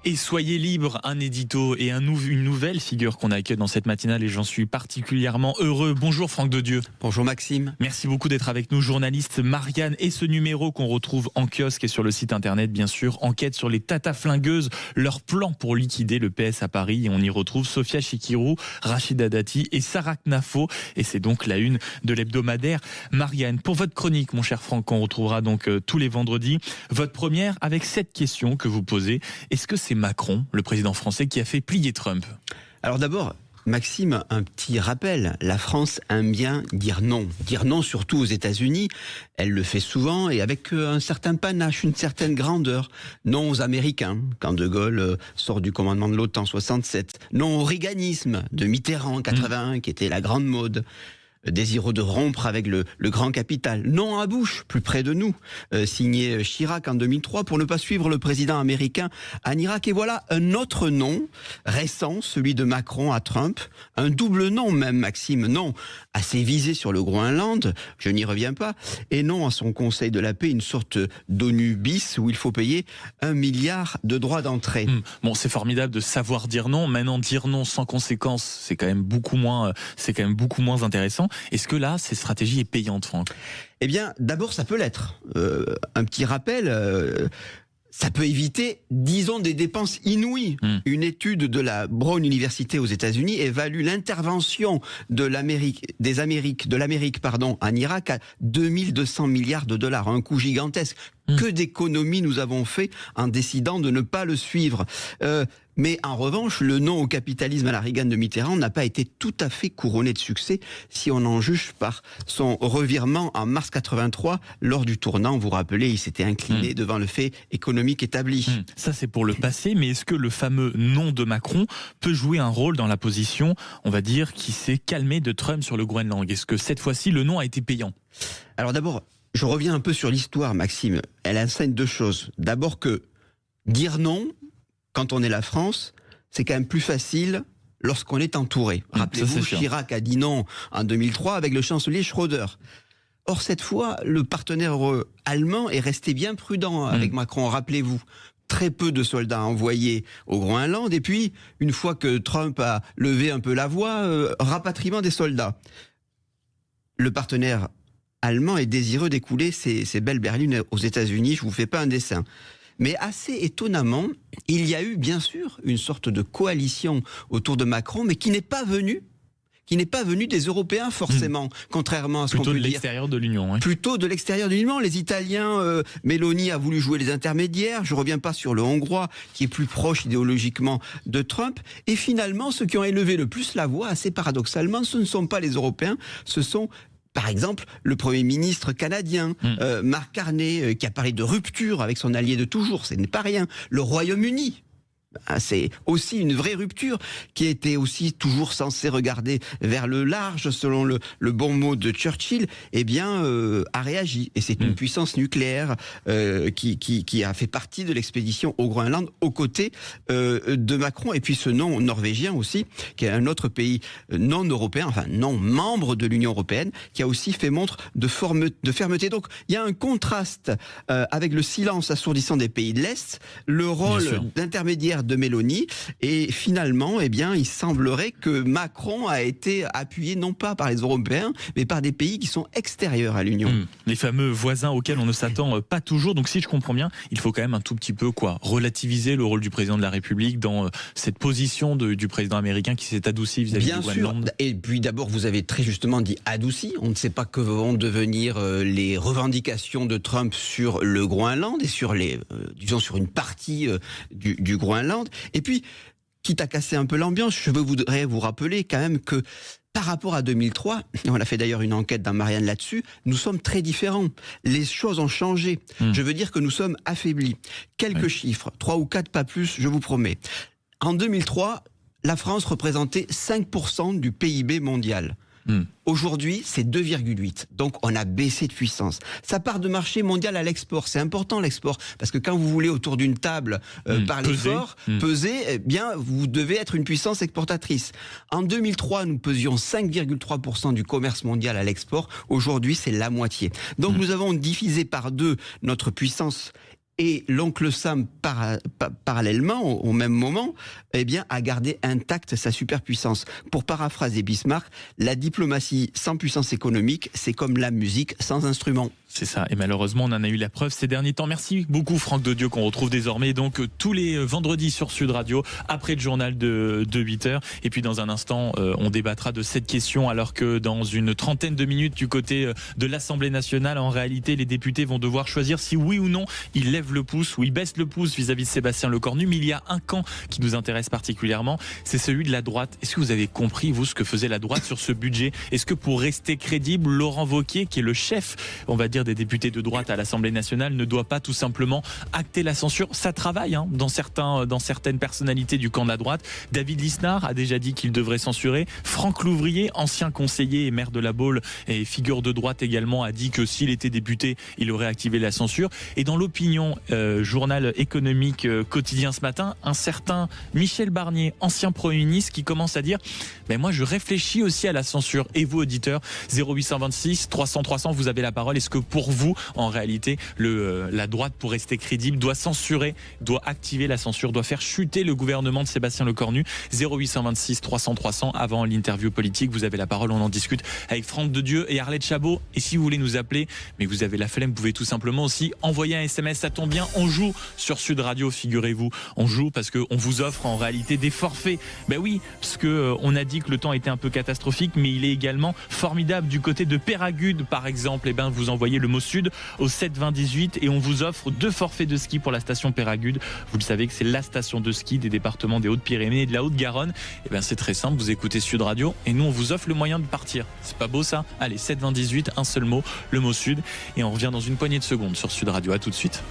Et soyez libre, un édito et une nouvelle figure qu'on accueille dans cette matinale et j'en suis particulièrement heureux. Bonjour Franck Dedieu. Bonjour Maxime. Merci beaucoup d'être avec nous, journaliste Marianne. Et ce numéro qu'on retrouve en kiosque et sur le site internet, bien sûr, enquête sur les Tata flingueuses, leur plan pour liquider le PS à Paris. Et on y retrouve Sophia Chikirou, Rachida Dati et Sarah Knafo. Et c'est donc la une de l'hebdomadaire Marianne. Pour votre chronique, mon cher Franck, qu'on retrouvera donc tous les vendredis, votre première avec cette question que vous posez. Est-ce que c'est Macron, le président français, qui a fait plier Trump? Alors d'abord, Maxime, un petit rappel. La France aime bien dire non. Dire non surtout aux États-Unis. Elle le fait souvent et avec un certain panache, une certaine grandeur. Non aux Américains, quand De Gaulle sort du commandement de l'OTAN en 67. Non au reaganisme de Mitterrand en 81, qui était la grande mode. Désireux de rompre avec le grand capital. Non à Bush, plus près de nous, signé Chirac en 2003 pour ne pas suivre le président américain en Irak. Et voilà un autre nom récent, celui de Macron à Trump. Un double nom même, Maxime. Non assez visé sur le Groenland, je n'y reviens pas. Et non à son Conseil de la paix, une sorte d'ONU bis où il faut payer 1 milliard de droits d'entrée. Bon, c'est formidable de savoir dire non. Maintenant, dire non sans conséquence, c'est quand même beaucoup moins intéressant. Est-ce que là, cette stratégie est payante, Franck? Eh bien, d'abord, ça peut l'être. Un petit rappel, ça peut éviter, disons, des dépenses inouïes. Une étude de la Brown University aux États-Unis évalue l'intervention de l'Amérique en Irak à 2200 milliards de dollars, un coût gigantesque. Que d'économies nous avons fait en décidant de ne pas le suivre. Mais en revanche, le non au capitalisme à la Reagan de Mitterrand n'a pas été tout à fait couronné de succès si on en juge par son revirement en mars 83 lors du tournant. Vous vous rappelez, il s'était incliné devant le fait économique établi. Ça, c'est pour le passé, mais est-ce que le fameux non de Macron peut jouer un rôle dans la position, on va dire, qui s'est calmée de Trump sur le Groenland? Est-ce que cette fois-ci, le non a été payant? Alors d'abord, je reviens un peu sur l'histoire, Maxime. Elle enseigne deux choses. D'abord que dire non, quand on est la France, c'est quand même plus facile lorsqu'on est entouré. Rappelez-vous, Chirac a dit non en 2003 avec le chancelier Schröder. Or, cette fois, le partenaire allemand est resté bien prudent avec Macron. Rappelez-vous, très peu de soldats envoyés au Groenland. Et puis, une fois que Trump a levé un peu la voix, rapatriement des soldats. Le partenaire allemand est désireux d'écouler ces belles berlines aux États-Unis. Je vous fais pas un dessin. Mais assez étonnamment, il y a eu bien sûr une sorte de coalition autour de Macron, mais qui n'est pas venue des Européens forcément, contrairement à ce qu'on peut dire. Plutôt de l'extérieur de l'Union. Oui. Plutôt de l'extérieur de l'Union. Les Italiens, Meloni a voulu jouer les intermédiaires. Je ne reviens pas sur le Hongrois, qui est plus proche idéologiquement de Trump. Et finalement, ceux qui ont élevé le plus la voix, assez paradoxalement, ce ne sont pas les Européens, ce sont par exemple, le Premier ministre canadien, Mark Carney, qui a parlé de rupture avec son allié de toujours, ce n'est pas rien. Le Royaume-Uni, c'est aussi une vraie rupture qui était aussi toujours censée regarder vers le large, selon le bon mot de Churchill, a réagi. Et c'est une puissance nucléaire qui a fait partie de l'expédition au Groenland aux côtés de Macron. Et puis ce non norvégien aussi, qui est un autre pays non européen, enfin non membre de l'Union européenne, qui a aussi fait montre de fermeté. Donc il y a un contraste avec le silence assourdissant des pays de l'Est, le rôle d'intermédiaire de Meloni, et finalement, il semblerait que Macron a été appuyé non pas par les Européens, mais par des pays qui sont extérieurs à l'Union. Les fameux voisins auxquels on ne s'attend pas toujours. Donc si je comprends bien, il faut quand même un tout petit peu relativiser le rôle du président de la République dans cette position du président américain qui s'est adouci vis-à-vis du Groenland. Bien sûr. Et puis d'abord, vous avez très justement dit adouci. On ne sait pas que vont devenir les revendications de Trump sur le Groenland et sur sur une partie du Groenland. Et puis, quitte à casser un peu l'ambiance, je voudrais vous rappeler quand même que par rapport à 2003, on a fait d'ailleurs une enquête dans Marianne là-dessus, nous sommes très différents. Les choses ont changé. Je veux dire que nous sommes affaiblis. Quelques chiffres, 3 ou 4, pas plus, je vous promets. En 2003, la France représentait 5% du PIB mondial. Aujourd'hui, c'est 2,8. Donc, on a baissé de puissance. Ça part de marché mondial à l'export. C'est important, l'export. Parce que quand vous voulez, autour d'une table, parler fort, peser, vous devez être une puissance exportatrice. En 2003, nous pesions 5,3% du commerce mondial à l'export. Aujourd'hui, c'est la moitié. Donc, nous avons divisé par 2 notre puissance Et l'oncle Sam, parallèlement, au même moment, eh bien, a gardé intacte sa superpuissance. Pour paraphraser Bismarck, la diplomatie sans puissance économique, c'est comme la musique sans instrument. C'est ça, et malheureusement on en a eu la preuve ces derniers temps. Merci beaucoup Franck de Dieu, qu'on retrouve désormais donc tous les vendredis sur Sud Radio, après le journal de 8h. Et puis dans un instant, on débattra de cette question, alors que dans une trentaine de minutes du côté de l'Assemblée nationale, en réalité les députés vont devoir choisir si oui ou non ils lèvent le pouce ou ils baissent le pouce vis-à-vis de Sébastien Lecornu. Mais il y a un camp qui nous intéresse particulièrement, c'est celui de la droite. Est-ce que vous avez compris, vous, ce que faisait la droite sur ce budget? Est-ce que pour rester crédible, Laurent Wauquiez, qui est le chef, on va dire, des députés de droite à l'Assemblée nationale, ne doit pas tout simplement acter la censure? Ça travaille dans certaines personnalités du camp de la droite. David Lisnard a déjà dit qu'il devrait censurer. Franck Louvrier, ancien conseiller et maire de la Baule et figure de droite également, a dit que s'il était député, il aurait activé la censure. Et dans l'Opinion, journal économique quotidien ce matin, un certain Michel Barnier, ancien Premier ministre, qui commence à dire moi je réfléchis aussi à la censure. Et vous, auditeurs, 0826 300 300, vous avez la parole. Est-ce que pour vous, en réalité, la droite, pour rester crédible, doit censurer, doit activer la censure, doit faire chuter le gouvernement de Sébastien Lecornu? 0826 300 300, avant l'interview politique, vous avez la parole, on en discute avec Franck de Dieu et Arlette Chabot. Et si vous voulez nous appeler, mais vous avez la flemme, vous pouvez tout simplement aussi envoyer un SMS. Ça tombe bien, on joue sur Sud Radio, figurez-vous. On joue parce qu'on vous offre en réalité des forfaits. Ben oui, parce que on a dit que le temps était un peu catastrophique, mais il est également formidable du côté de Péragude, par exemple. Vous envoyez le mot Sud au 7 20 18 et on vous offre 2 forfaits de ski pour la station Péragude. Vous le savez que c'est la station de ski des départements des Hautes-Pyrénées et de la Haute-Garonne. C'est très simple, vous écoutez Sud Radio et nous on vous offre le moyen de partir. C'est pas beau ça? Allez, 7 20 18, un seul mot, le mot Sud, et on revient dans une poignée de secondes sur Sud Radio. À tout de suite.